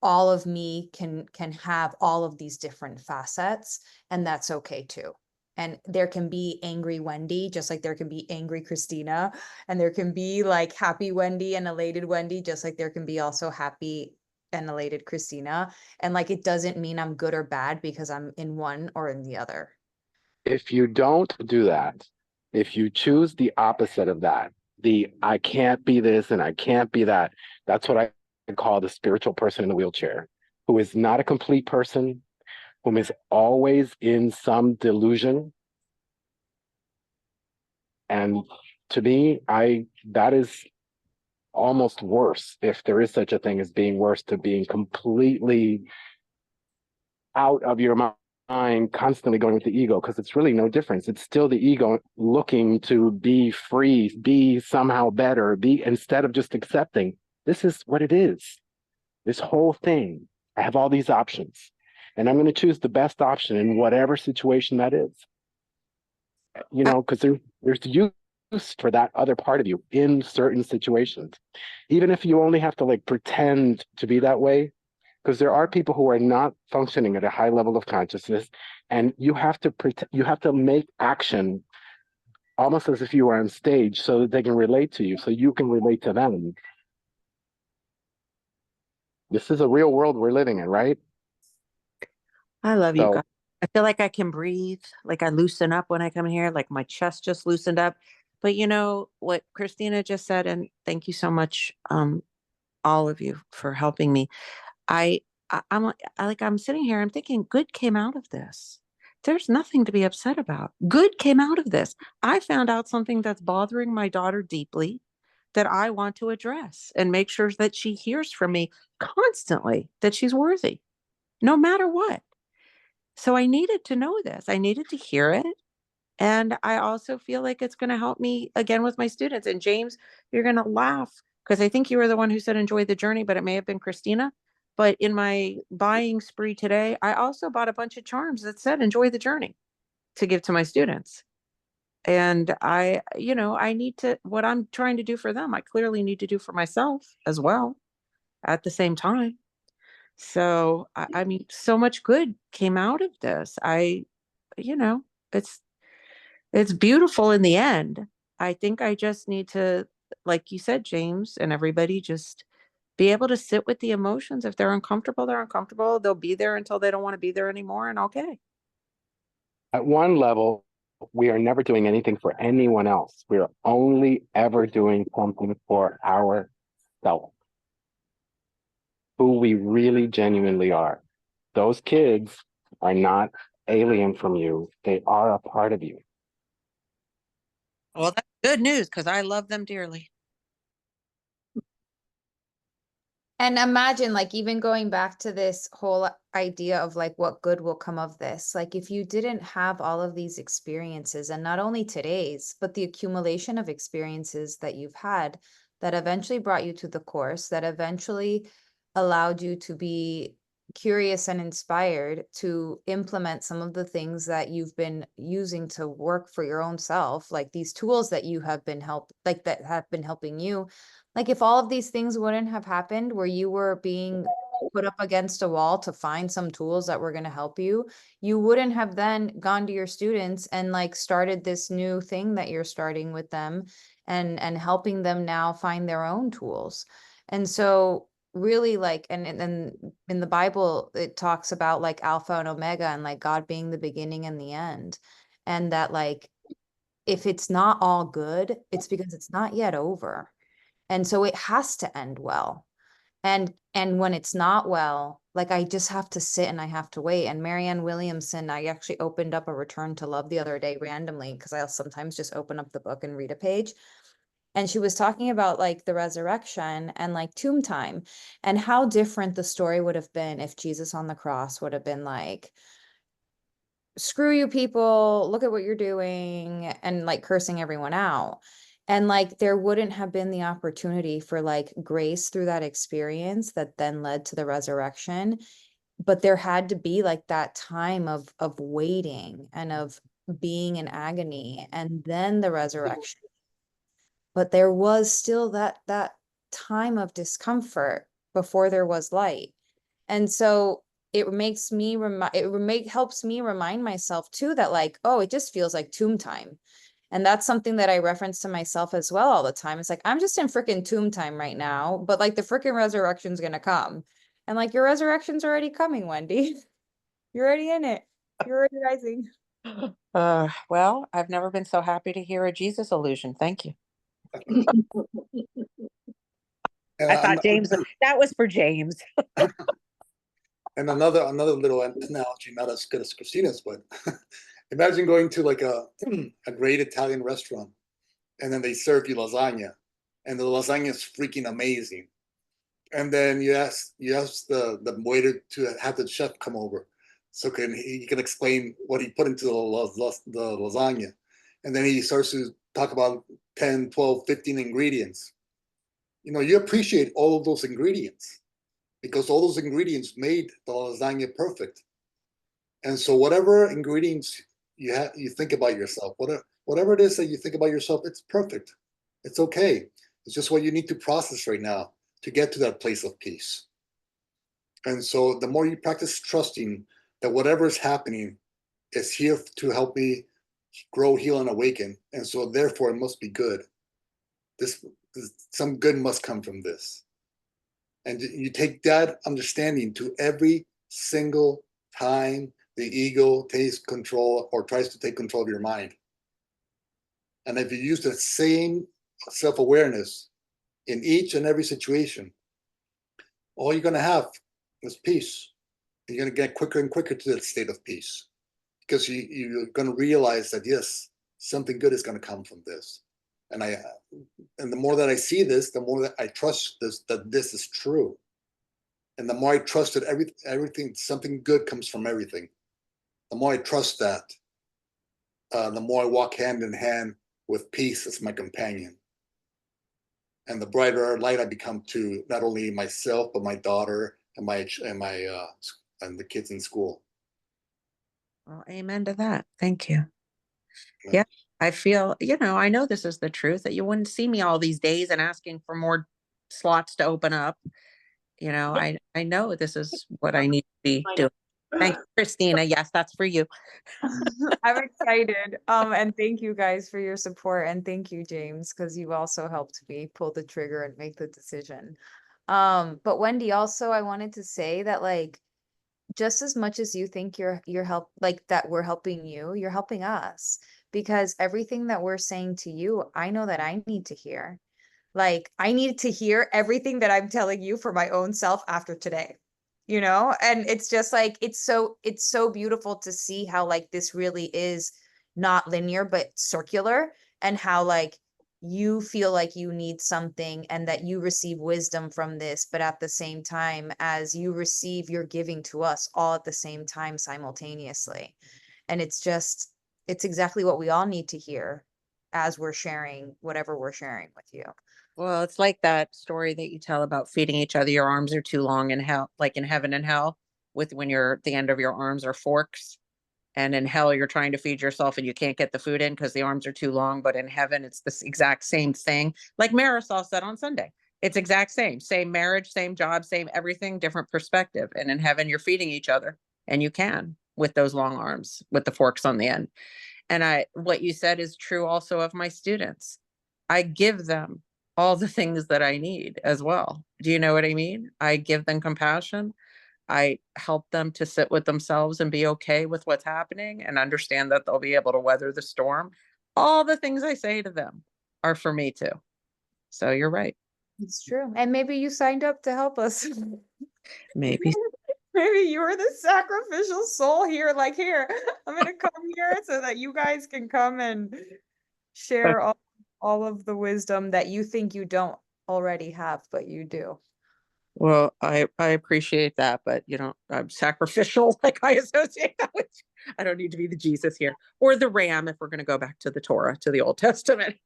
all of me can have all of these different facets, and that's okay too. And there can be angry Wendy, just like there can be angry Christina, and there can be like happy Wendy and elated Wendy, just like there can be also happy and elated Christina. And like it doesn't mean I'm good or bad because I'm in one or in the other. If you don't do that, if you choose the opposite of that, the I can't be this and I can't be that, that's what I call the spiritual person in the wheelchair, who is not a complete person, whom is always in some delusion. And to me, that is almost worse, if there is such a thing as being worse, to being completely out of your mind, constantly going with the ego, because it's really no difference. It's still the ego looking to be free, be somehow better, be, instead of just accepting this is what it is. This whole thing, I have all these options, and I'm going to choose the best option in whatever situation that is. You know, because there's use for that other part of you in certain situations, even if you only have to like pretend to be that way, because there are people who are not functioning at a high level of consciousness, and you have to make action almost as if you were on stage so that they can relate to you, so you can relate to them. This is a real world we're living in, right? I love you So guys. I feel like I can breathe, like I loosen up when I come here, like my chest just loosened up. But you know what Christina just said, and thank you so much, all of you for helping me. I, I'm sitting here, I'm thinking good came out of this. There's nothing to be upset about. Good came out of this. I found out something that's bothering my daughter deeply that I want to address and make sure that she hears from me constantly that she's worthy, no matter what. So I needed to know this. I needed to hear it. And I also feel like it's going to help me again with my students. And James, you're going to laugh because I think you were the one who said enjoy the journey, but it may have been Christina. But in my buying spree today, I also bought a bunch of charms that said enjoy the journey to give to my students. And I need to, what I'm trying to do for them, I clearly need to do for myself as well at the same time. So, I mean, so much good came out of this. You know, it's, it's beautiful in the end. I think I just need to, like you said, James, and everybody just be able to sit with the emotions. If they're uncomfortable, they're uncomfortable. They'll be there until they don't want to be there anymore. And okay. at one level, we are never doing anything for anyone else. We are only ever doing something for ourselves, who we really genuinely are. Those kids are not alien from you. They are a part of you. Well, that's good news because I love them dearly. And imagine, like, even going back to this whole idea of like what good will come of this. Like, if you didn't have all of these experiences, and not only today's, but the accumulation of experiences that you've had that eventually brought you to the course, that eventually allowed you to be curious and inspired to implement some of the things that you've been using to work for your own self, like these tools that you have been that have been helping you. Like if all of these things wouldn't have happened where you were being put up against a wall to find some tools that were going to help you, you wouldn't have then gone to your students and like started this new thing that you're starting with them and helping them now find their own tools. And so really like, and in the Bible, it talks about like Alpha and Omega and like God being the beginning and the end. And that like, if it's not all good, it's because it's not yet over. And so it has to end well. And when it's not well, like I just have to sit and I have to wait. And Marianne Williamson, I actually opened up a Return to Love the other day randomly, because I'll sometimes just open up the book and read a page. And she was talking about like the resurrection and like tomb time, and how different the story would have been if Jesus on the cross would have been like, screw you people, look at what you're doing, and like cursing everyone out. And like there wouldn't have been the opportunity for like grace through that experience that then led to the resurrection. But there had to be like that time of waiting and of being in agony, and then the resurrection. But there was still that time of discomfort before there was light. And so it makes me helps me remind myself too that like, oh, it just feels like tomb time. And that's something that I reference to myself as well all the time. It's like, I'm just in freaking tomb time right now, but like the freaking resurrection's gonna come. And like your resurrection's already coming, Wendy. You're already in it. You're already rising. Well, I've never been so happy to hear a Jesus illusion. Thank you. And, I thought James, that was for James. and another little analogy, not as good as Christina's, but imagine going to like a great Italian restaurant, and then they serve you lasagna, and the lasagna is freaking amazing. And then you ask the waiter to have the chef come over, so he can explain what he put into the lasagna. And then he starts to talk about 10, 12, 15 ingredients. You appreciate all of those ingredients, because all those ingredients made the lasagna perfect. And so whatever ingredients you think about yourself, whatever it is that you think about yourself, it's perfect. It's okay. It's just what you need to process right now to get to that place of peace. And so the more you practice trusting that whatever is happening is here to help me grow, heal, and awaken, and so therefore it must be good. Some good must come from this. And you take that understanding to every single time the ego takes control or tries to take control of your mind. And if you use the same self-awareness in each and every situation, all you're going to have is peace. You're going to get quicker and quicker to that state of peace, because you're going to realize that, yes, something good is going to come from this. And the more that I see this, the more that I trust that this is true. And the more I trust that everything, something good comes from everything. The more I trust that, the more I walk hand in hand with peace as my companion. And the brighter light I become to not only myself, but my daughter and the kids in school. Well, amen to that. Thank you. Yeah, I feel, I know this is the truth, that you wouldn't see me all these days and asking for more slots to open up. I know this is what I need to be doing. Thank you, Christina. Yes, that's for you. I'm excited. And thank you guys for your support. And thank you, James, because you also helped me pull the trigger and make the decision. But Wendy, also, I wanted to say that like, just as much as you think you're like that we're helping you, you're helping us, because everything that we're saying to you, I know that I need to hear. Like I need to hear everything that I'm telling you for my own self after today, and it's just like, it's so beautiful to see how like this really is not linear, but circular, and how like you feel like you need something and that you receive wisdom from this, but at the same time as you receive, you're giving to us all at the same time simultaneously. And it's exactly what we all need to hear as we're sharing whatever we're sharing with you. Well, it's like that story that you tell about feeding each other. Your arms are too long in hell, like in heaven and hell, when the end of your arms are forks. And in hell, you're trying to feed yourself and you can't get the food in because the arms are too long. But in heaven, it's this exact same thing. Like Marisol said on Sunday, it's exact same marriage, same job, same everything, different perspective. And in heaven, you're feeding each other, and you can with those long arms with the forks on the end. And what you said is true also of my students. I give them all the things that I need as well, Do you know what I mean? I give them compassion. I help them to sit with themselves and be okay with what's happening and understand that they'll be able to weather the storm. All the things I say to them are for me too. So you're right. It's true. And maybe you signed up to help us. Maybe. Maybe you were the sacrificial soul here, like, here, I'm gonna come here so that you guys can come and share all of the wisdom that you think you don't already have, but you do. Well, I appreciate that, but you know, I'm sacrificial. Like I associate that with. I don't need to be the Jesus here or the ram if we're going to go back to the Torah, to the Old Testament.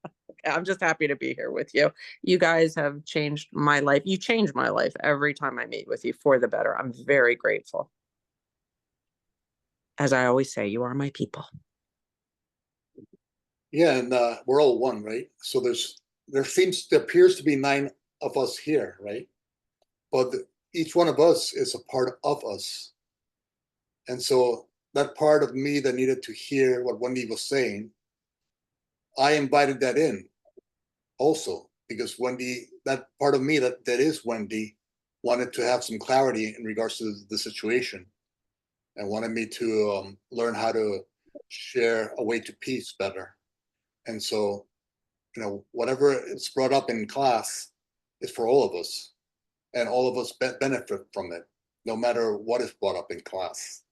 I'm just happy to be here with you. You guys have changed my life. You change my life every time I meet with you for the better. I'm very grateful. As I always say, you are my people. Yeah, and we're all one, right? So there appears to be 9 of us here, right? But each one of us is a part of us. And so that part of me that needed to hear what Wendy was saying, I invited that in also, because Wendy, that part of me that is Wendy, wanted to have some clarity in regards to the situation and wanted me to learn how to share a way to peace better. And so, you know, whatever is brought up in class is for all of us, and all of us benefit from it, no matter what is brought up in class.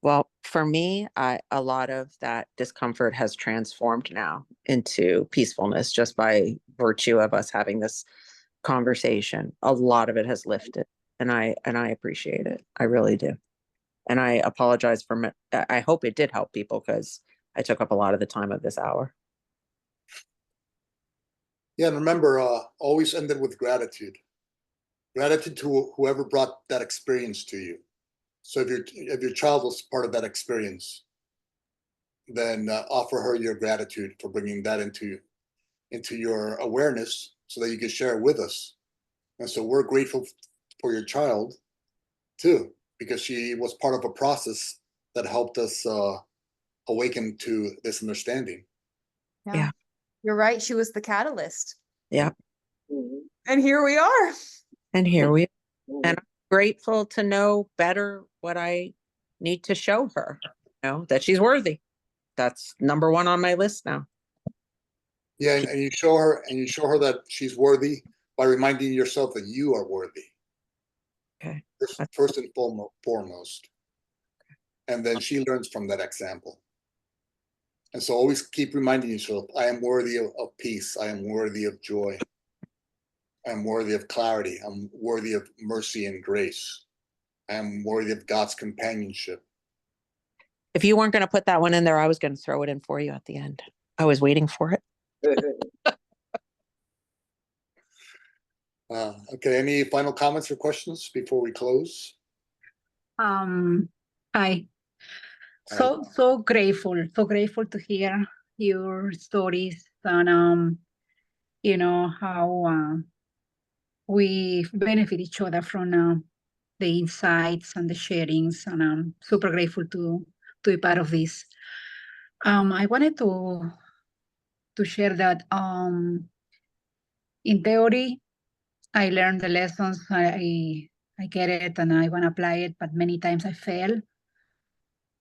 Well, for me, a lot of that discomfort has transformed now into peacefulness just by virtue of us having this conversation. A lot of it has lifted, and I appreciate it. I really do. And I apologize for I hope it did help people because I took up a lot of the time of this hour. Yeah, and remember, always end it with gratitude. Gratitude to whoever brought that experience to you. So if your child was part of that experience, then offer her your gratitude for bringing that into your awareness so that you can share it with us. And so we're grateful for your child too, because she was part of a process that helped us awaken to this understanding. Yeah. You're right. She was the catalyst. Yeah. And here we are. And here we are. And I'm grateful to know better what I need to show her, you know, that she's worthy. That's number 1 on my list now. Yeah, and you show her that she's worthy by reminding yourself that you are worthy. Okay. First and foremost. And then she learns from that example. And so always keep reminding yourself, I am worthy of peace. I am worthy of joy. I'm worthy of clarity. I'm worthy of mercy and grace. I am worthy of God's companionship. If you weren't going to put that one in there, I was going to throw it in for you at the end. I was waiting for it. Okay, any final comments or questions before we close? Hi. So grateful to hear your stories and you know how we benefit each other from the insights and the sharings, and I'm super grateful to be part of this. I wanted to share that in theory I learned the lessons, I get it and I want to apply it, but many times I fail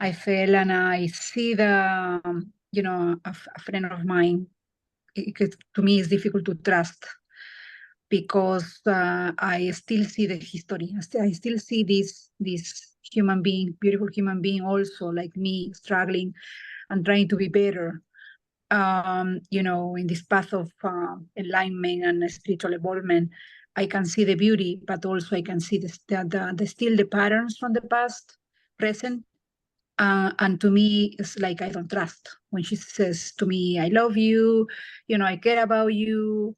and I see you know, a friend of mine, to me it's difficult to trust because I still see the history. I still see this human being, beautiful human being also like me, struggling and trying to be better, you know, in this path of enlightenment and spiritual evolvement. I can see the beauty, but also I can see still the patterns from the past, present. And to me, it's like I don't trust when she says to me, "I love you," you know, "I care about you,"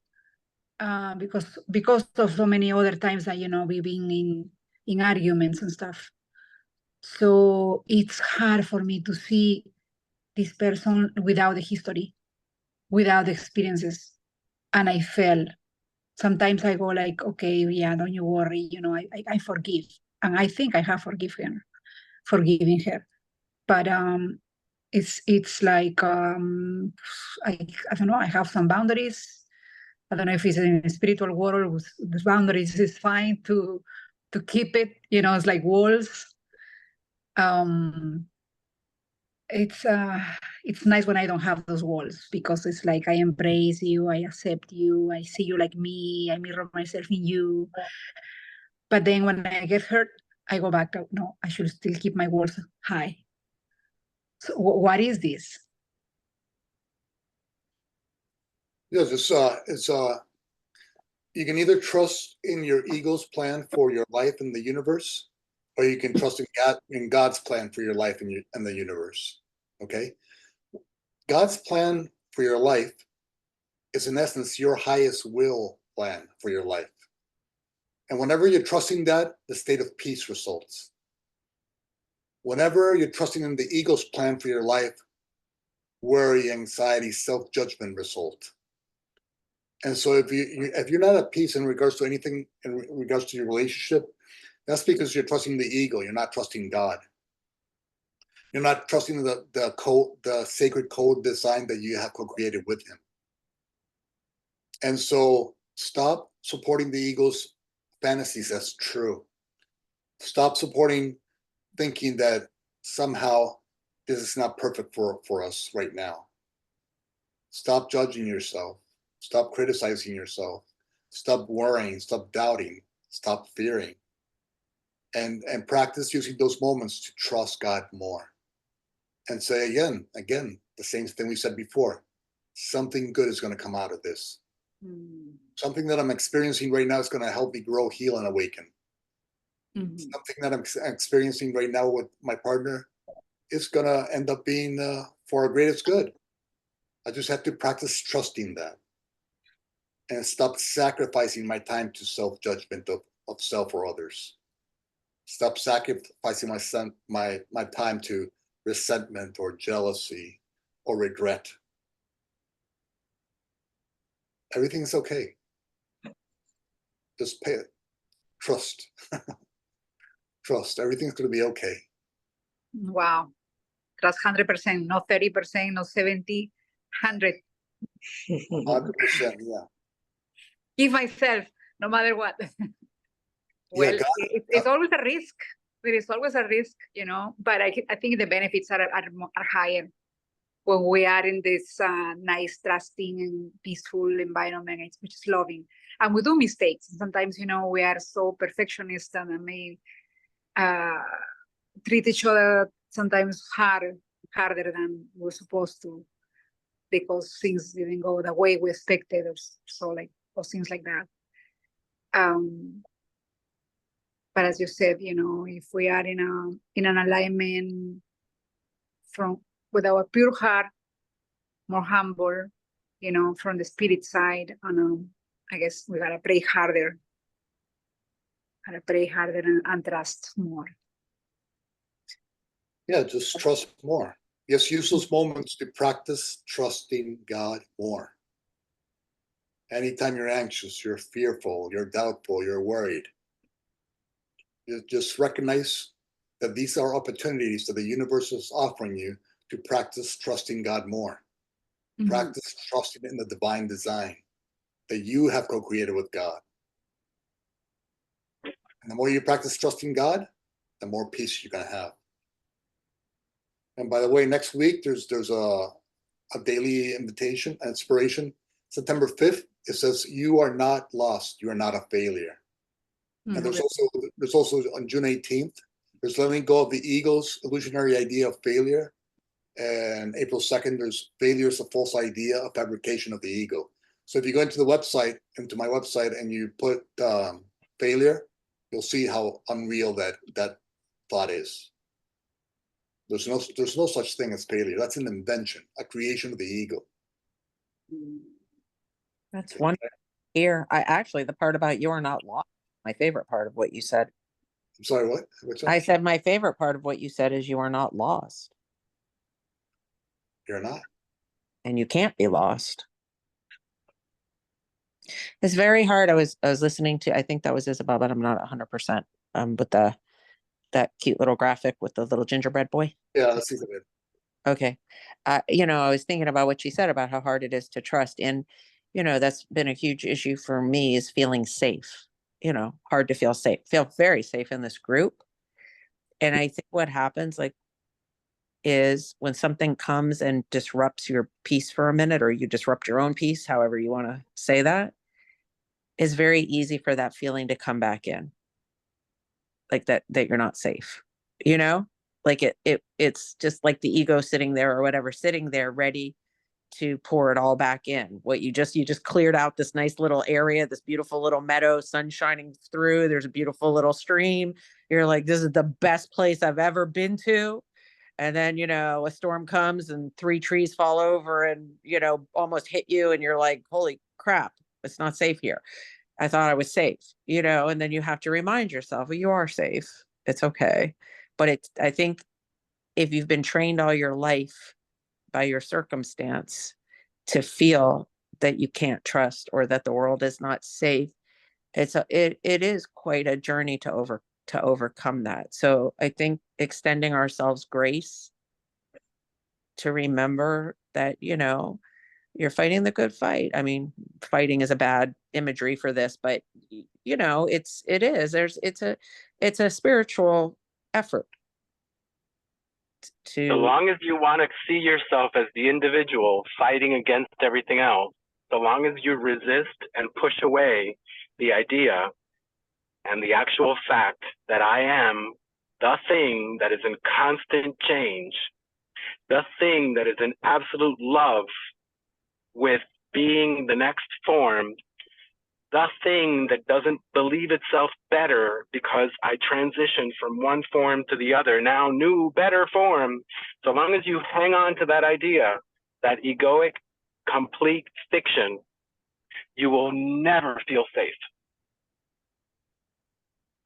because of so many other times that, you know, we've been in arguments and stuff. So it's hard for me to see this person without the history, without the experiences, and I fail. Sometimes I go like, "Okay, yeah, don't you worry," you know, I forgive, and I think I have forgiven her. But it's like I don't know, I have some boundaries I don't know if it's in a spiritual world with the boundaries, it's fine to keep it, you know, it's like walls. It's nice when I don't have those walls, because it's like I embrace you, I accept you, I see you like me, I mirror myself in you. But then when I get hurt, I go back to, no, I should still keep my walls high. So what is this? Yes, it's you can either trust in your ego's plan for your life in the universe, or you can trust in God's plan for your life in the universe. Okay, God's plan for your life is in essence your highest will plan for your life, and whenever you're trusting that, the state of peace results. Whenever you're trusting in the ego's plan for your life, worry, anxiety, self-judgment result. And so if you're not at peace in regards to anything, in regards to your relationship, that's because you're trusting the ego. You're not trusting God. You're not trusting the sacred code design that you have co-created with him. And so stop supporting the ego's fantasies as true. Stop supporting thinking that somehow this is not perfect for us right now. Stop judging yourself. Stop criticizing yourself. Stop worrying. Stop doubting. Stop fearing. And practice using those moments to trust God more. And say again, the same thing we said before. Something good is going to come out of this. Something that I'm experiencing right now is going to help me grow, heal, and awaken. Something that I'm experiencing right now with my partner is going to end up being for our greatest good. I just have to practice trusting that and stop sacrificing my time to self-judgment of self or others. Stop sacrificing my time to resentment or jealousy or regret. Everything's okay. Just pay it. Trust. Trust. Everything's going to be okay. Wow. Trust 100%, not 30%, not 70, 100. 100%, yeah. Give myself, no matter what. Well, yeah, it's always a risk. There is always a risk, you know, but I think the benefits are higher when we are in this nice, trusting and peaceful environment, which is loving. And we do mistakes. Sometimes, you know, we are so perfectionist and may treat each other sometimes harder than we're supposed to, because things didn't go the way we expected, or things like that. But as you said, you know, if we are in an alignment with our pure heart, more humble, you know, from the spirit side, and I guess we gotta pray harder. And trust more. Yeah, just trust more. Yes, use those moments to practice trusting God more. Anytime you're anxious, you're fearful, you're doubtful, you're worried, you just recognize that these are opportunities that the universe is offering you to practice trusting God more. Practice trusting in the divine design that you have co-created with God. And the more you practice trusting God, the more peace you're going to have. And by the way, next week there's a daily invitation, inspiration. September 5th, it says, "You are not lost. You are not a failure." And there's also on June 18th, there's letting go of the ego's illusionary idea of failure. And April 2nd, there's failure is a false idea, a fabrication of the ego. So if you go into my website, and you put failure, you'll see how unreal that thought is. There's no such thing as failure. That's an invention, a creation of the ego. That's wonderful to hear. The part about you are not lost, my favorite part of what you said. I'm sorry, what? What's that? I said my favorite part of what you said is you are not lost. You're not. And you can't be lost. It's very hard. I was listening to, I think that was Isabel, but I'm not 100%. With that cute little graphic with the little gingerbread boy. Yeah, that's it. Okay. You know, I was thinking about what she said about how hard it is to trust. And, that's been a huge issue for me, is feeling safe, hard to feel safe, feel very safe in this group. And I think what happens, like, is when something comes and disrupts your peace for a minute, or you disrupt your own peace, however you want to say that, is very easy for that feeling to come back in. Like that you're not safe, like it's just like the ego sitting there or whatever, sitting there ready to pour it all back in. What you just cleared out this nice little area, this beautiful little meadow, sun shining through, there's a beautiful little stream. You're like, this is the best place I've ever been to. And then, a storm comes and 3 trees fall over and, almost hit you. And you're like, holy crap, it's not safe here. I thought I was safe, and then you have to remind yourself, well, you are safe. It's okay. But I think if you've been trained all your life by your circumstance to feel that you can't trust, or that the world is not safe, it is quite a journey to overcome that. So I think extending ourselves grace to remember that, you're fighting the good fight. I mean, fighting is a bad imagery for this, but it's a spiritual effort to. So long as you want to see yourself as the individual fighting against everything else, so long as you resist and push away the idea and the actual fact that I am the thing that is in constant change, the thing that is in absolute love with being the next form, the thing that doesn't believe itself better because I transitioned from one form to the other, now new, better form. So long as you hang on to that idea, that egoic, complete fiction, you will never feel safe.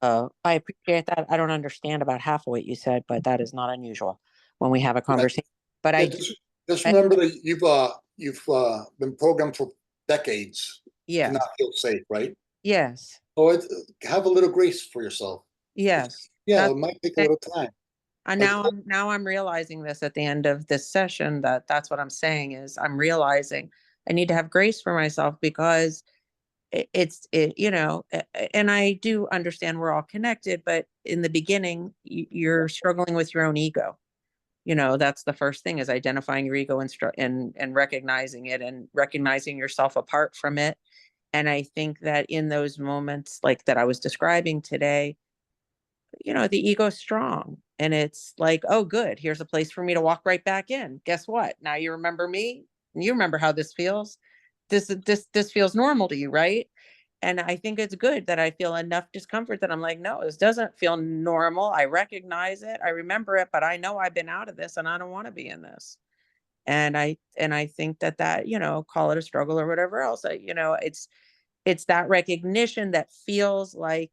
I appreciate that. I don't understand about half of what you said, but that is not unusual when we have a conversation. But Yeah, just remember that you've been programmed for decades yes, to not feel safe, right? yes, So have a little grace for yourself. yes. Yeah, That's it might take a little time. And now I'm realizing this at the end of this session, that's what I'm saying, is I'm realizing I need to have grace for myself, because and I do understand we're all connected, but in the beginning, you're struggling with your own ego. That's the first thing, is identifying your ego and recognizing it, and recognizing yourself apart from it. And I think that in those moments like that I was describing today, the ego's strong, and it's like, oh, good, here's a place for me to walk right back in. Guess what? Now you remember me, and you remember how this feels. This feels normal to you, right? And I think it's good that I feel enough discomfort that I'm like, no, this doesn't feel normal. I recognize it. I remember it, but I know I've been out of this and I don't want to be in this. And I think that, call it a struggle or whatever else, it's that recognition that feels like,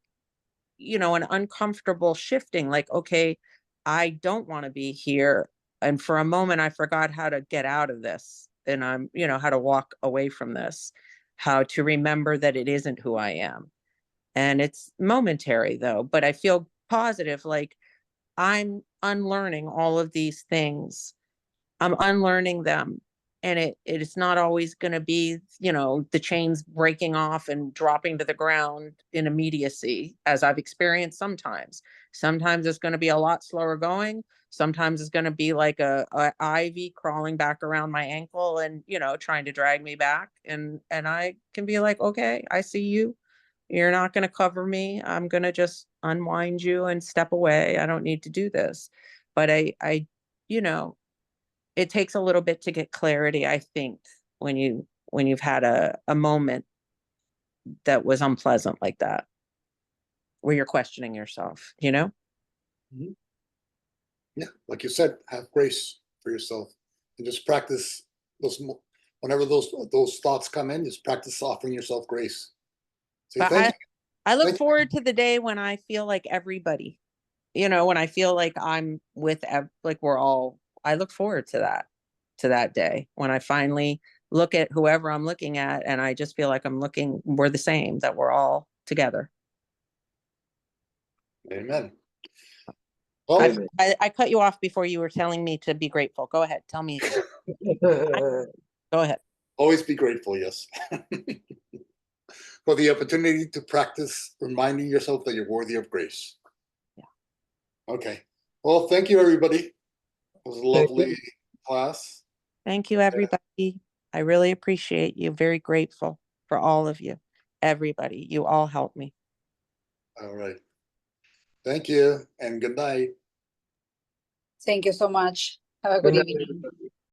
an uncomfortable shifting, like, okay, I don't want to be here. And for a moment, I forgot how to get out of this. And I'm, how to walk away from this, how to remember that it isn't who I am. And it's momentary though, but I feel positive. Like, I'm unlearning all of these things. I'm unlearning them. And it's not always going to be, the chains breaking off and dropping to the ground in immediacy, as I've experienced sometimes. Sometimes it's going to be a lot slower going. Sometimes it's going to be like a ivy crawling back around my ankle and, trying to drag me back. And I can be like, okay, I see you. You're not going to cover me. I'm going to just unwind you and step away. I don't need to do this. But you know, it takes a little bit to get clarity, I think, when you've had a moment that was unpleasant like that, where you're questioning yourself, Mhm. Yeah, like you said, have grace for yourself, and just practice whenever those thoughts come in. Just practice offering yourself grace. Say But thank I look Thank you. forward to the day when I feel like everybody, when I feel like I'm with, like I look forward to that day when I finally look at whoever I'm looking at, and I just feel like we're the same, that we're all together. Amen. Well, I cut you off before you were telling me to be grateful. Go ahead. Tell me. Go ahead. Always be grateful, yes. For the opportunity to practice reminding yourself that you're worthy of grace. Yeah. Okay. Well, thank you, everybody. It was a Thank lovely you. class. Thank you, everybody. I really appreciate you. Very grateful for all of you. Everybody, you all helped me. All right. Thank you and good night. Thank you so much. Have a Good good night, evening. everybody.